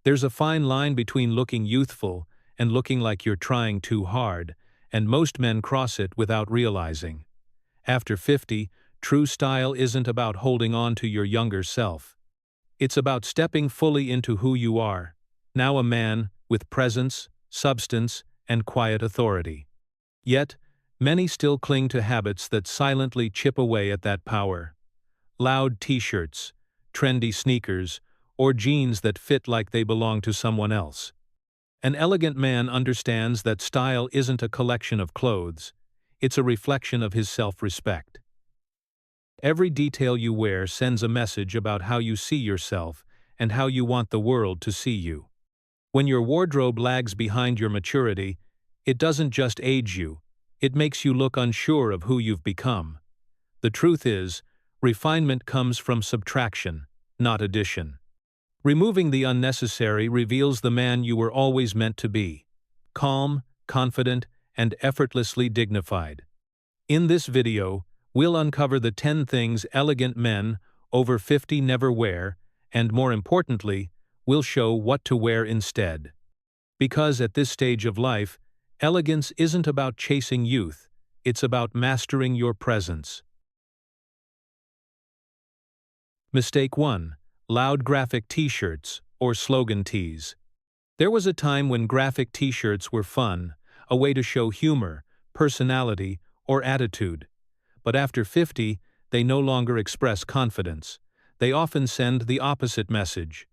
There's a fine line between looking youthful and looking like you're trying too hard, and most men cross it without realizing. After 50, true style isn't about holding on to your younger self. It's about stepping fully into who you are, now a man with presence, substance, and quiet authority. Yet, many still cling to habits that silently chip away at that power. Loud t-shirts, trendy sneakers, or jeans that fit like they belong to someone else. An elegant man understands that style isn't a collection of clothes, it's a reflection of his self-respect. Every detail you wear sends a message about how you see yourself and how you want the world to see you. When your wardrobe lags behind your maturity, it doesn't just age you, it makes you look unsure of who you've become. The truth is, refinement comes from subtraction, not addition. Removing the unnecessary reveals the man you were always meant to be: calm, confident, and effortlessly dignified. In this video, we'll uncover the 10 things elegant men over 50 never wear, and more importantly, we'll show what to wear instead. Because at this stage of life, elegance isn't about chasing youth, it's about mastering your presence. Mistake 1. Loud graphic t-shirts, or slogan tees. There was a time when graphic t-shirts were fun, a way to show humor, personality, or attitude. But after 50, they no longer express confidence. They often send the opposite message.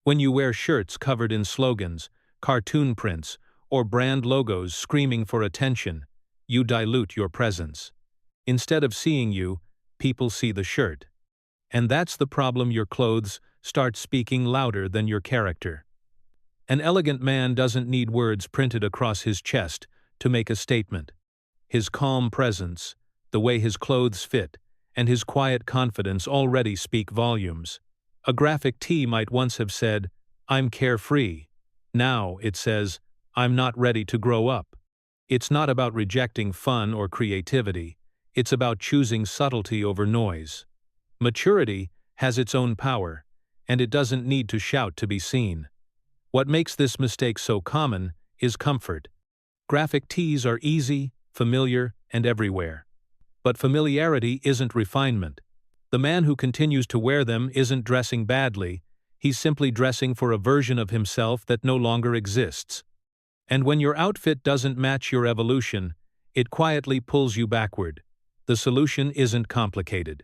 When you wear shirts covered in slogans, cartoon prints, or brand logos screaming for attention, you dilute your presence. Instead of seeing you, people see the shirt. And that's the problem: your clothes start speaking louder than your character. An elegant man doesn't need words printed across his chest to make a statement. His calm presence, the way his clothes fit, and his quiet confidence already speak volumes. A graphic tee might once have said, "I'm carefree." Now it says, "I'm not ready to grow up." It's not about rejecting fun or creativity. It's about choosing subtlety over noise. Maturity has its own power, and it doesn't need to shout to be seen. What makes this mistake so common is comfort. Graphic tees are easy, familiar, and everywhere. But familiarity isn't refinement. The man who continues to wear them isn't dressing badly, he's simply dressing for a version of himself that no longer exists. And when your outfit doesn't match your evolution, it quietly pulls you backward. The solution isn't complicated.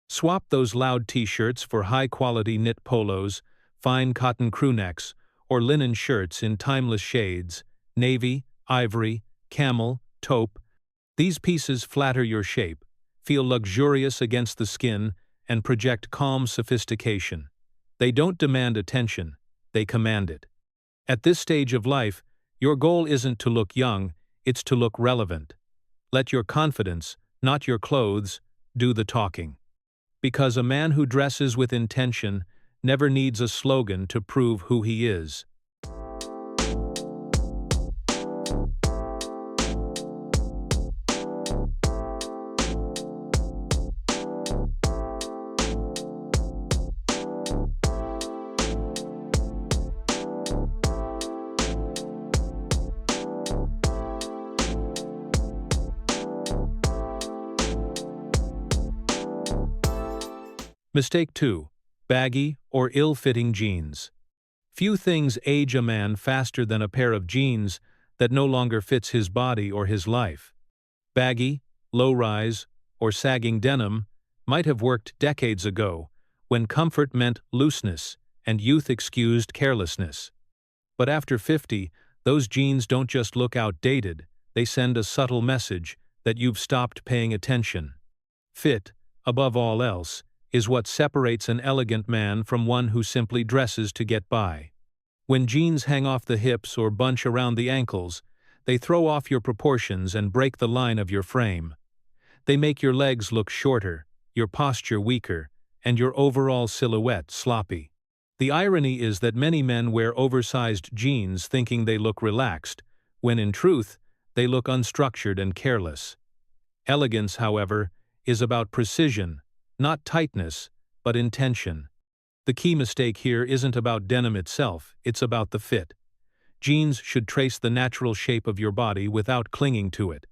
Swap those loud t-shirts for high-quality knit polos, fine cotton crewnecks, or linen shirts in timeless shades: navy, ivory, camel, taupe. These pieces flatter your shape, feel luxurious against the skin, and project calm sophistication. They don't demand attention, they command it. At this stage of life, your goal isn't to look young, it's to look relevant. Let your confidence, not your clothes, do the talking. Because a man who dresses with intention never needs a slogan to prove who he is. Mistake 2. Baggy or ill-fitting jeans. Few things age a man faster than a pair of jeans that no longer fits his body or his life. Baggy, low-rise, or sagging denim might have worked decades ago, when comfort meant looseness and youth excused carelessness. But after 50, those jeans don't just look outdated, they send a subtle message that you've stopped paying attention. Fit, above all else, is what separates an elegant man from one who simply dresses to get by. When jeans hang off the hips or bunch around the ankles, they throw off your proportions and break the line of your frame. They make your legs look shorter, your posture weaker, and your overall silhouette sloppy. The irony is that many men wear oversized jeans thinking they look relaxed, when in truth, they look unstructured and careless. Elegance, however, is about precision, not tightness, but intention. The key mistake here isn't about denim itself, it's about the fit. Jeans should trace the natural shape of your body without clinging to it.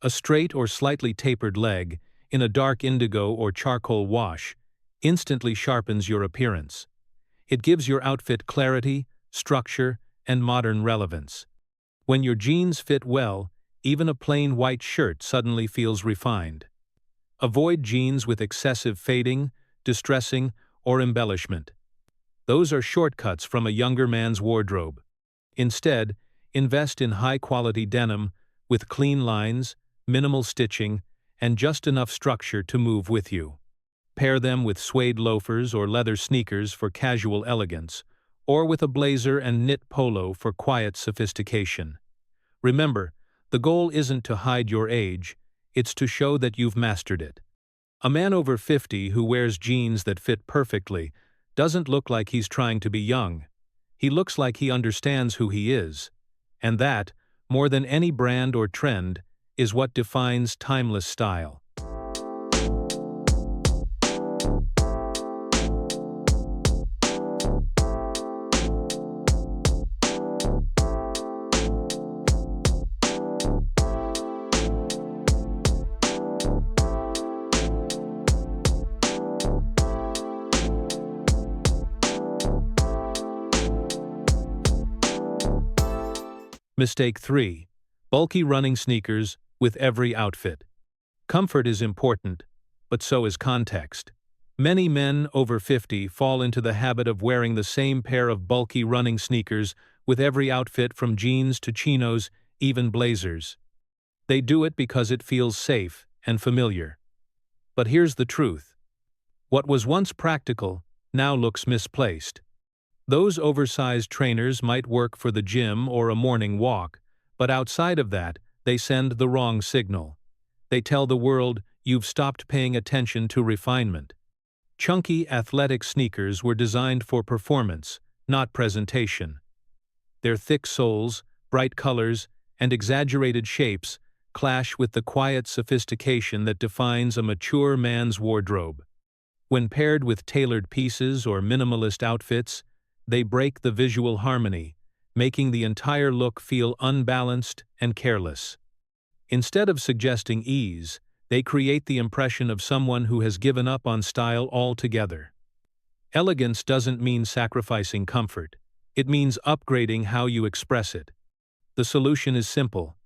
A straight or slightly tapered leg, in a dark indigo or charcoal wash, instantly sharpens your appearance. It gives your outfit clarity, structure, and modern relevance. When your jeans fit well, even a plain white shirt suddenly feels refined. Avoid jeans with excessive fading, distressing, or embellishment. Those are shortcuts from a younger man's wardrobe. Instead, invest in high-quality denim with clean lines, minimal stitching, and just enough structure to move with you. Pair them with suede loafers or leather sneakers for casual elegance, or with a blazer and knit polo for quiet sophistication. Remember, the goal isn't to hide your age, it's to show that you've mastered it. A man over 50 who wears jeans that fit perfectly doesn't look like he's trying to be young. He looks like he understands who he is. And that, more than any brand or trend, is what defines timeless style. Mistake 3. Bulky running sneakers with every outfit. Comfort is important, but so is context. Many men over 50 fall into the habit of wearing the same pair of bulky running sneakers with every outfit from jeans to chinos, even blazers. They do it because it feels safe and familiar. But here's the truth. What was once practical now looks misplaced. Those oversized trainers might work for the gym or a morning walk, but outside of that, they send the wrong signal. They tell the world you've stopped paying attention to refinement. Chunky athletic sneakers were designed for performance, not presentation. Their thick soles, bright colors, and exaggerated shapes clash with the quiet sophistication that defines a mature man's wardrobe. When paired with tailored pieces or minimalist outfits, they break the visual harmony, making the entire look feel unbalanced and careless. Instead of suggesting ease, they create the impression of someone who has given up on style altogether. Elegance doesn't mean sacrificing comfort. It means upgrading how you express it. The solution is simple.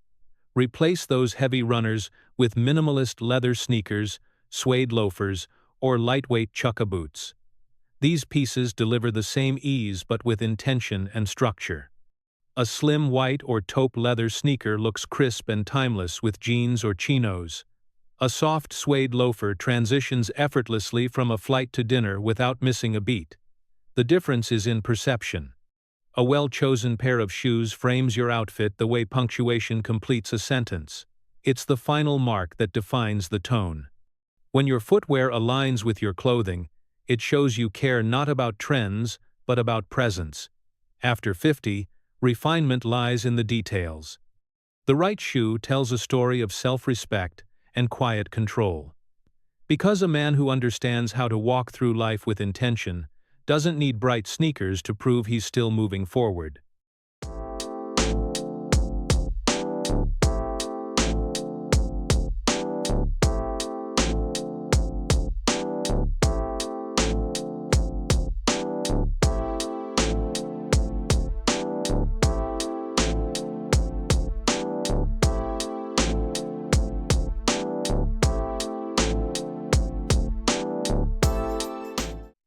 Replace those heavy runners with minimalist leather sneakers, suede loafers, or lightweight chukka boots. These pieces deliver the same ease but with intention and structure. A slim white or taupe leather sneaker looks crisp and timeless with jeans or chinos. A soft suede loafer transitions effortlessly from a flight to dinner without missing a beat. The difference is in perception. A well-chosen pair of shoes frames your outfit the way punctuation completes a sentence. It's the final mark that defines the tone. When your footwear aligns with your clothing, it shows you care not about trends, but about presence. After 50, refinement lies in the details. The right shoe tells a story of self-respect and quiet control. Because a man who understands how to walk through life with intention doesn't need bright sneakers to prove he's still moving forward.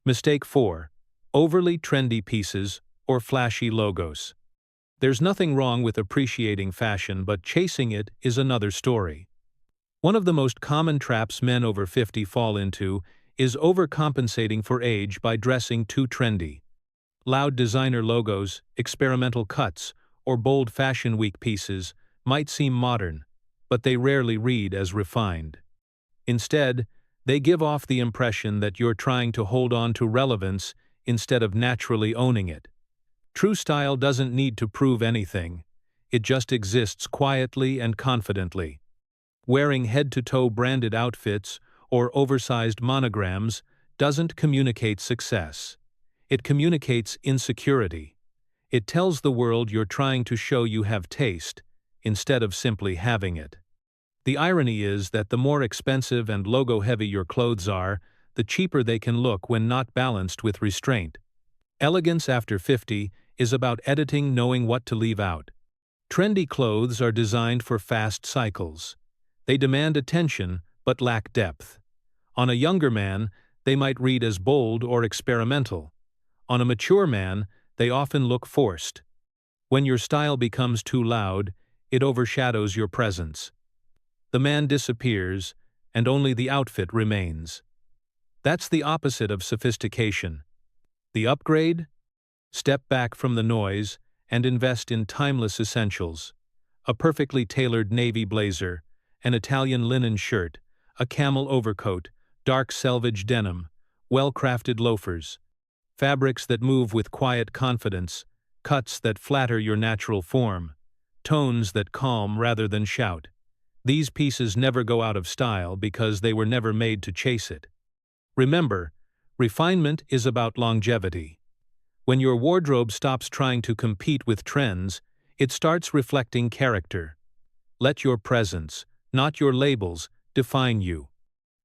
Mistake 4. Overly trendy pieces or flashy logos. There's nothing wrong with appreciating fashion, but chasing it is another story. One of the most common traps men over 50 fall into is overcompensating for age by dressing too trendy. Loud designer logos, experimental cuts, or bold Fashion Week pieces might seem modern, but they rarely read as refined. Instead, they give off the impression that you're trying to hold on to relevance instead of naturally owning it. True style doesn't need to prove anything. It just exists quietly and confidently. Wearing head-to-toe branded outfits or oversized monograms doesn't communicate success. It communicates insecurity. It tells the world you're trying to show you have taste, instead of simply having it. The irony is that the more expensive and logo-heavy your clothes are, the cheaper they can look when not balanced with restraint. Elegance after 50 is about editing, knowing what to leave out. Trendy clothes are designed for fast cycles. They demand attention but lack depth. On a younger man, they might read as bold or experimental. On a mature man, they often look forced. When your style becomes too loud, it overshadows your presence. The man disappears, and only the outfit remains. That's the opposite of sophistication. The upgrade? Step back from the noise and invest in timeless essentials. A perfectly tailored navy blazer, an Italian linen shirt, a camel overcoat, dark selvage denim, well-crafted loafers. Fabrics that move with quiet confidence, cuts that flatter your natural form, tones that calm rather than shout. These pieces never go out of style because they were never made to chase it. Remember, refinement is about longevity. When your wardrobe stops trying to compete with trends, it starts reflecting character. Let your presence, not your labels, define you.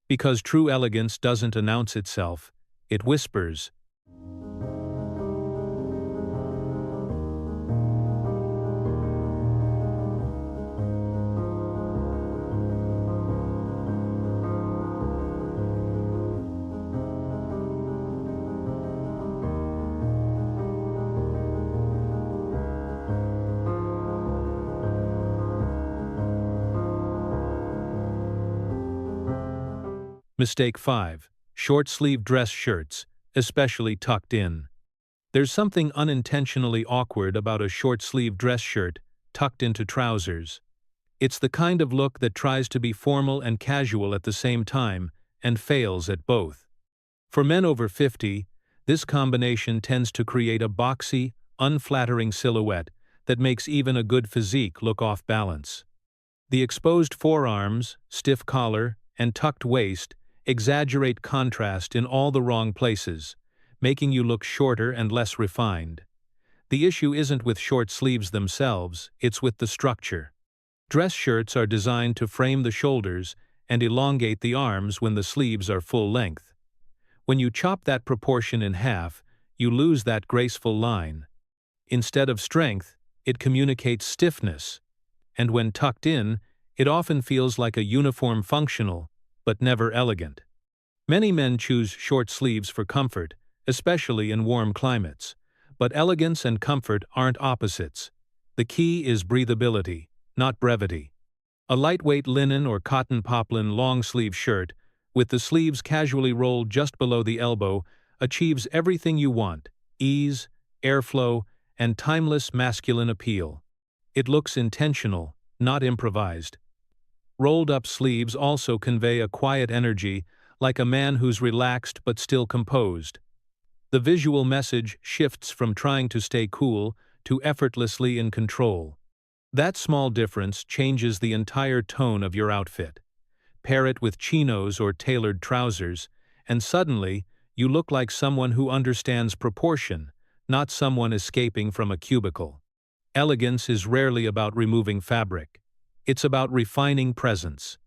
Because true elegance doesn't announce itself, it whispers. Mistake 5. Short-sleeve dress shirts, especially tucked in. There's something unintentionally awkward about a short-sleeve dress shirt tucked into trousers. It's the kind of look that tries to be formal and casual at the same time and fails at both. For men over 50, this combination tends to create a boxy, unflattering silhouette that makes even a good physique look off balance. The exposed forearms, stiff collar, and tucked waist exaggerate contrast in all the wrong places, making you look shorter and less refined. The issue isn't with short sleeves themselves, it's with the structure. Dress shirts are designed to frame the shoulders and elongate the arms when the sleeves are full length. When you chop that proportion in half, you lose that graceful line. Instead of strength, it communicates stiffness. And when tucked in, it often feels like a uniform functional, but never elegant. Many men choose short sleeves for comfort, especially in warm climates. But elegance and comfort aren't opposites. The key is breathability, not brevity. A lightweight linen or cotton poplin long-sleeve shirt, with the sleeves casually rolled just below the elbow, achieves everything you want: ease, airflow, and timeless masculine appeal. It looks intentional, not improvised. Rolled-up sleeves also convey a quiet energy, like a man who's relaxed but still composed. The visual message shifts from trying to stay cool to effortlessly in control. That small difference changes the entire tone of your outfit. Pair it with chinos or tailored trousers, and suddenly, you look like someone who understands proportion, not someone escaping from a cubicle. Elegance is rarely about removing fabric. It's about refining presence.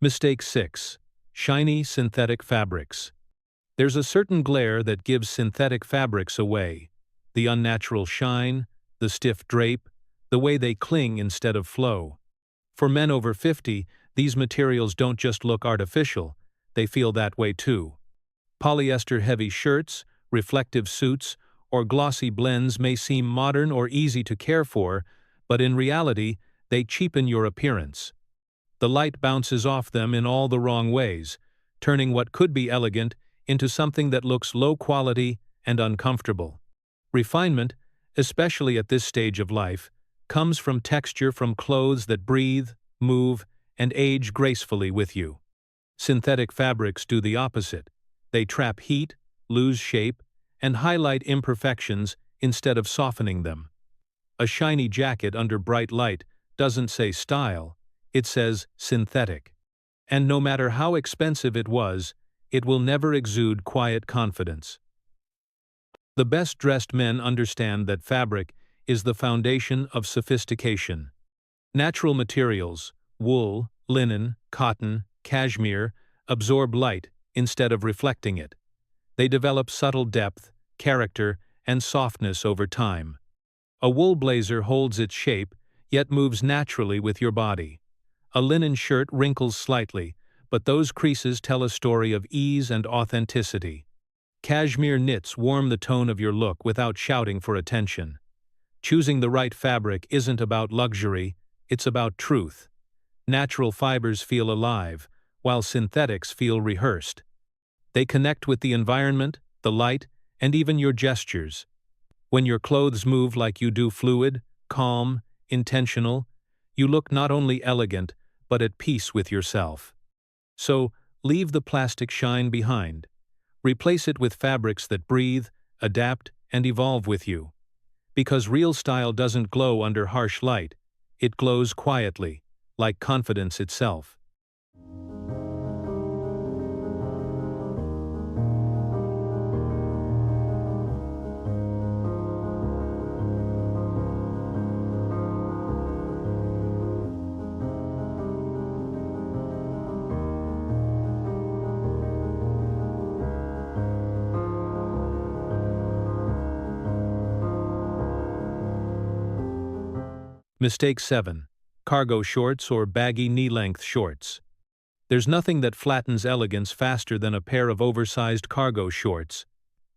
Mistake 6. Shiny synthetic fabrics. There's a certain glare that gives synthetic fabrics away. The unnatural shine, the stiff drape, the way they cling instead of flow. For men over 50, these materials don't just look artificial, they feel that way too. Polyester-heavy shirts, reflective suits, or glossy blends may seem modern or easy to care for, but in reality, they cheapen your appearance. The light bounces off them in all the wrong ways, turning what could be elegant into something that looks low quality and uncomfortable. Refinement, especially at this stage of life, comes from texture from clothes that breathe, move, and age gracefully with you. Synthetic fabrics do the opposite. They trap heat, lose shape, and highlight imperfections instead of softening them. A shiny jacket under bright light doesn't say style, it says synthetic. And no matter how expensive it was, it will never exude quiet confidence. The best-dressed men understand that fabric is the foundation of sophistication. Natural materials, wool, linen, cotton, cashmere, absorb light instead of reflecting it. They develop subtle depth, character, and softness over time. A wool blazer holds its shape, yet moves naturally with your body. A linen shirt wrinkles slightly, but those creases tell a story of ease and authenticity. Cashmere knits warm the tone of your look without shouting for attention. Choosing the right fabric isn't about luxury, it's about truth. Natural fibers feel alive, while synthetics feel rehearsed. They connect with the environment, the light, and even your gestures. When your clothes move like you do, fluid, calm, intentional, you look not only elegant, but at peace with yourself. So, leave the plastic shine behind. Replace it with fabrics that breathe, adapt, and evolve with you. Because real style doesn't glow under harsh light, it glows quietly, like confidence itself. Mistake 7. Cargo shorts or baggy knee-length shorts. There's nothing that flattens elegance faster than a pair of oversized cargo shorts.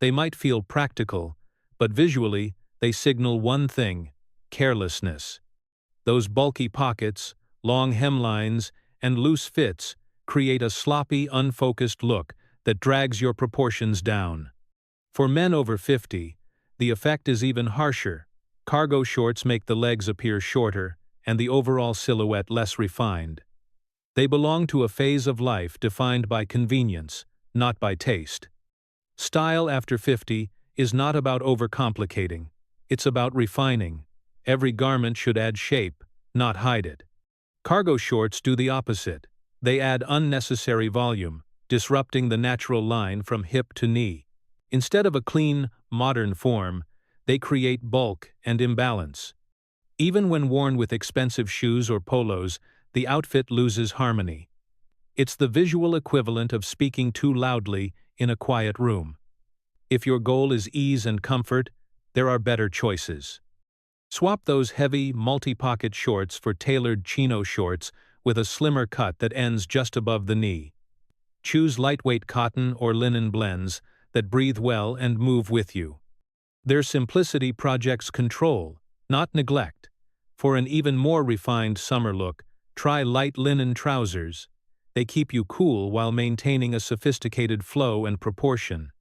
They might feel practical, but visually, they signal one thing: carelessness. Those bulky pockets, long hemlines, and loose fits create a sloppy, unfocused look that drags your proportions down. For men over 50, the effect is even harsher. Cargo shorts make the legs appear shorter and the overall silhouette less refined. They belong to a phase of life defined by convenience, not by taste. Style after 50 is not about overcomplicating, it's about refining. Every garment should add shape, not hide it. Cargo shorts do the opposite. They add unnecessary volume, disrupting the natural line from hip to knee. Instead of a clean, modern form, they create bulk and imbalance. Even when worn with expensive shoes or polos, the outfit loses harmony. It's the visual equivalent of speaking too loudly in a quiet room. If your goal is ease and comfort, there are better choices. Swap those heavy, multi-pocket shorts for tailored chino shorts with a slimmer cut that ends just above the knee. Choose lightweight cotton or linen blends that breathe well and move with you. Their simplicity projects control, not neglect. For an even more refined summer look, try light linen trousers. They keep you cool while maintaining a sophisticated flow and proportion.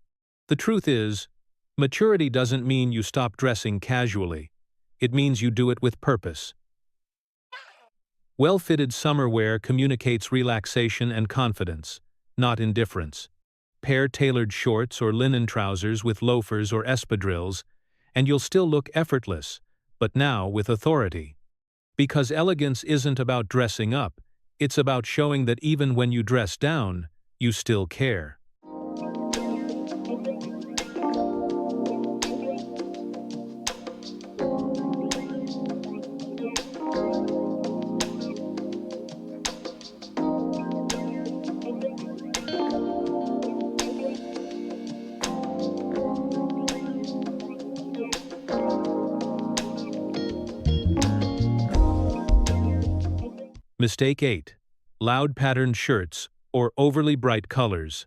The truth is, maturity doesn't mean you stop dressing casually. It means you do it with purpose. Well-fitted summer wear communicates relaxation and confidence, not indifference. Pair tailored shorts or linen trousers with loafers or espadrilles, and you'll still look effortless, but now with authority. Because elegance isn't about dressing up, it's about showing that even when you dress down, you still care. Mistake 8. Loud patterned shirts or overly bright colors.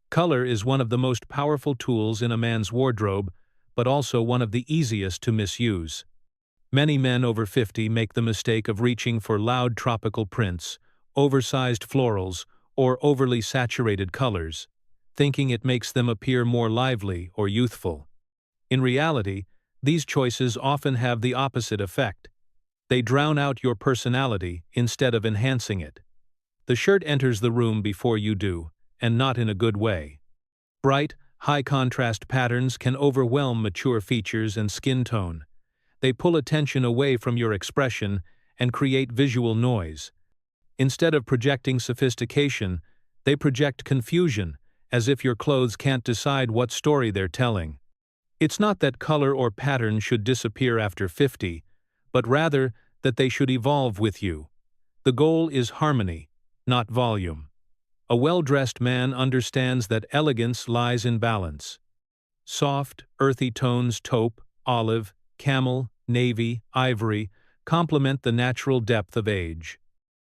Color is one of the most powerful tools in a man's wardrobe, but also one of the easiest to misuse. Many men over 50 make the mistake of reaching for loud tropical prints, oversized florals, or overly saturated colors. thinking it makes them appear more lively or youthful. In reality, these choices often have the opposite effect. They drown out your personality instead of enhancing it. The shirt enters the room before you do, and not in a good way. Bright, high-contrast patterns can overwhelm mature features and skin tone. They pull attention away from your expression and create visual noise. Instead of projecting sophistication, they project confusion, as if your clothes can't decide what story they're telling. It's not that color or pattern should disappear after 50, but rather that they should evolve with you. The goal is harmony, not volume. A well-dressed man understands that elegance lies in balance. Soft, earthy tones, taupe, olive, camel, navy, ivory, complement the natural depth of age.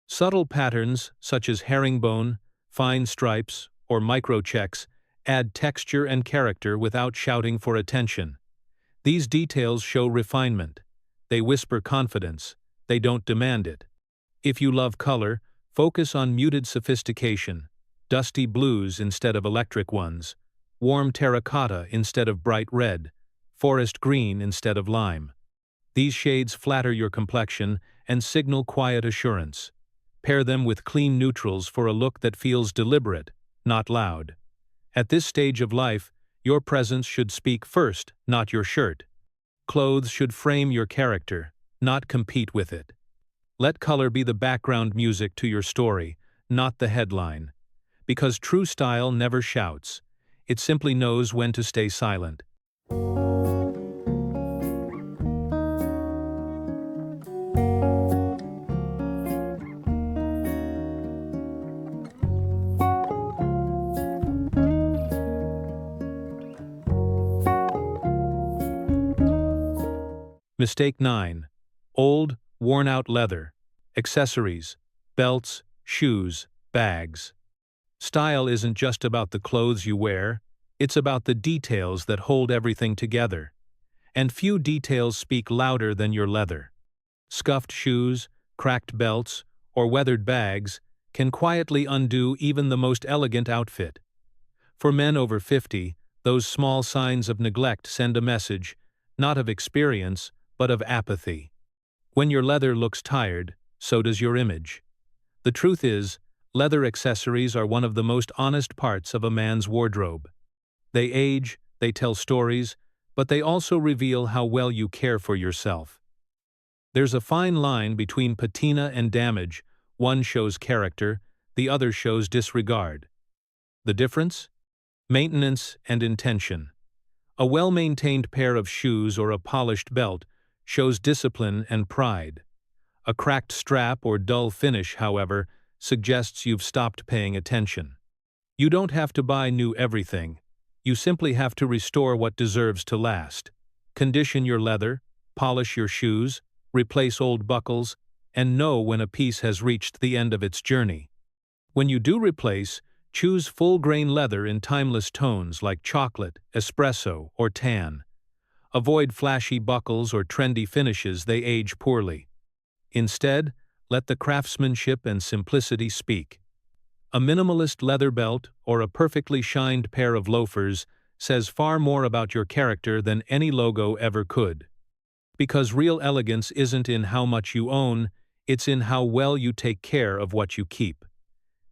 Subtle patterns, such as herringbone, fine stripes, or microchecks, add texture and character without shouting for attention. These details show refinement. They whisper confidence. They don't demand it. If you love color, focus on muted sophistication, dusty blues instead of electric ones, warm terracotta instead of bright red, forest green instead of lime. These shades flatter your complexion and signal quiet assurance. Pair them with clean neutrals for a look that feels deliberate, not loud. At this stage of life, your presence should speak first, not your shirt. Clothes should frame your character, not compete with it. Let color be the background music to your story, not the headline. Because true style never shouts. It simply knows when to stay silent. Mistake 9. Old, worn-out leather. Accessories, belts, shoes, bags. Style isn't just about the clothes you wear, it's about the details that hold everything together. And few details speak louder than your leather. Scuffed shoes, cracked belts, or weathered bags can quietly undo even the most elegant outfit. For men over 50, those small signs of neglect send a message, not of experience, but of apathy. When your leather looks tired, so does your image. The truth is, leather accessories are one of the most honest parts of a man's wardrobe. They age, they tell stories, but they also reveal how well you care for yourself. There's a fine line between patina and damage. One shows character, the other shows disregard. The difference? Maintenance and intention. A well-maintained pair of shoes or a polished belt shows discipline and pride. A cracked strap or dull finish, however, suggests you've stopped paying attention. You don't have to buy new everything. You simply have to restore what deserves to last. Condition your leather, polish your shoes, replace old buckles, and know when a piece has reached the end of its journey. When you do replace, choose full-grain leather in timeless tones like chocolate, espresso, or tan. Avoid flashy buckles or trendy finishes, they age poorly. Instead, let the craftsmanship and simplicity speak. A minimalist leather belt or a perfectly shined pair of loafers says far more about your character than any logo ever could. Because real elegance isn't in how much you own, it's in how well you take care of what you keep.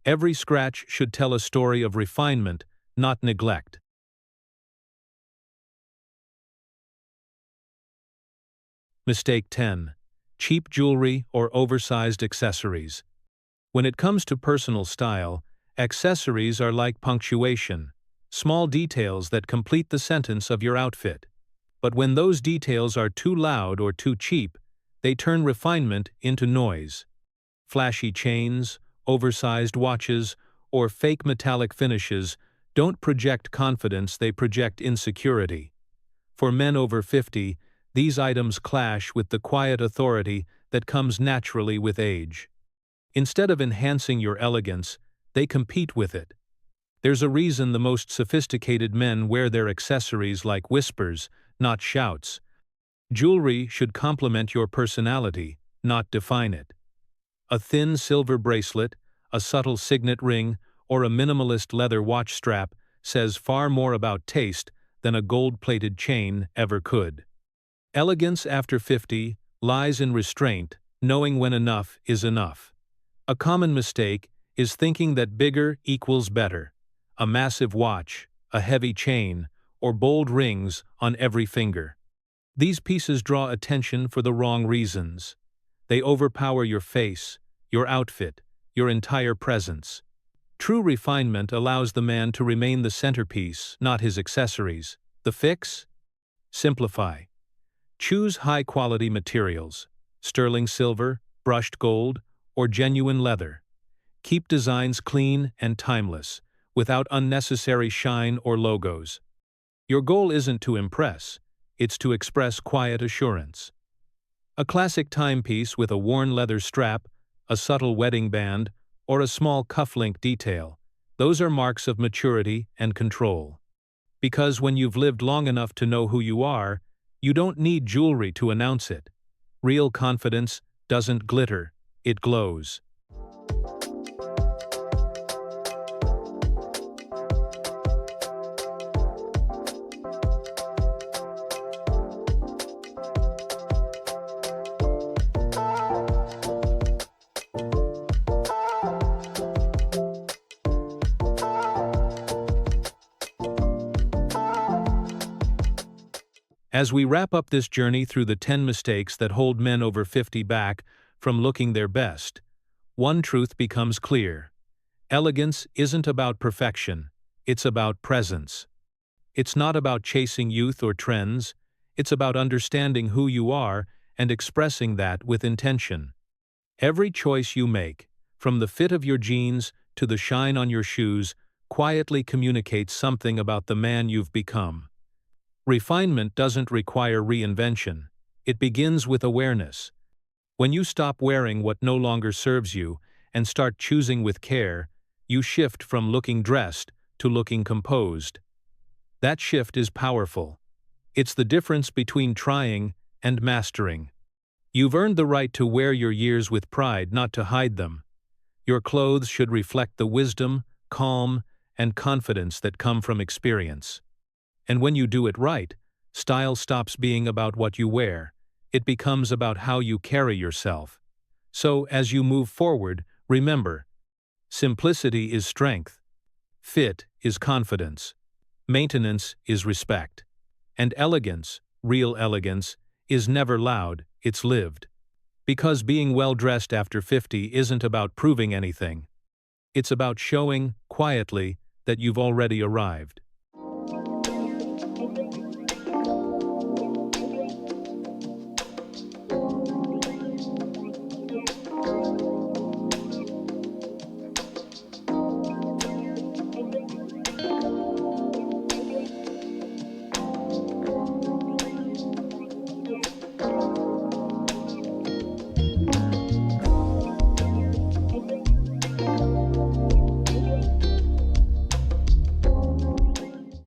Every scratch should tell a story of refinement, not neglect. Mistake 10. Cheap jewelry or oversized accessories. When it comes to personal style, accessories are like punctuation, small details that complete the sentence of your outfit. But when those details are too loud or too cheap, they turn refinement into noise. Flashy chains, oversized watches, or fake metallic finishes don't project confidence, they project insecurity. For men over 50, these items clash with the quiet authority that comes naturally with age. Instead of enhancing your elegance, they compete with it. There's a reason the most sophisticated men wear their accessories like whispers, not shouts. Jewelry should complement your personality, not define it. A thin silver bracelet, a subtle signet ring, or a minimalist leather watch strap says far more about taste than a gold-plated chain ever could. Elegance after 50 lies in restraint, knowing when enough is enough. A common mistake is thinking that bigger equals better. A massive watch, a heavy chain, or bold rings on every finger. These pieces draw attention for the wrong reasons. They overpower your face, your outfit, your entire presence. True refinement allows the man to remain the centerpiece, not his accessories. The fix? Simplify. Choose high-quality materials, sterling silver, brushed gold, or genuine leather. Keep designs clean and timeless, without unnecessary shine or logos. Your goal isn't to impress, it's to express quiet assurance. A classic timepiece with a worn leather strap, a subtle wedding band, or a small cufflink detail, those are marks of maturity and control. Because when you've lived long enough to know who you are, you don't need jewelry to announce it. Real confidence doesn't glitter, it glows. As we wrap up this journey through the 10 mistakes that hold men over 50 back from looking their best, one truth becomes clear. Elegance isn't about perfection, it's about presence. It's not about chasing youth or trends, it's about understanding who you are and expressing that with intention. Every choice you make, from the fit of your jeans to the shine on your shoes, quietly communicates something about the man you've become. Refinement doesn't require reinvention. It begins with awareness. When you stop wearing what no longer serves you and start choosing with care, you shift from looking dressed to looking composed. That shift is powerful. It's the difference between trying and mastering. You've earned the right to wear your years with pride, not to hide them. Your clothes should reflect the wisdom, calm, and confidence that come from experience. And when you do it right, style stops being about what you wear. It becomes about how you carry yourself. So, as you move forward, remember, simplicity is strength. Fit is confidence. Maintenance is respect. And elegance, real elegance, is never loud, it's lived. Because being well-dressed after 50 isn't about proving anything. It's about showing, quietly, that you've already arrived.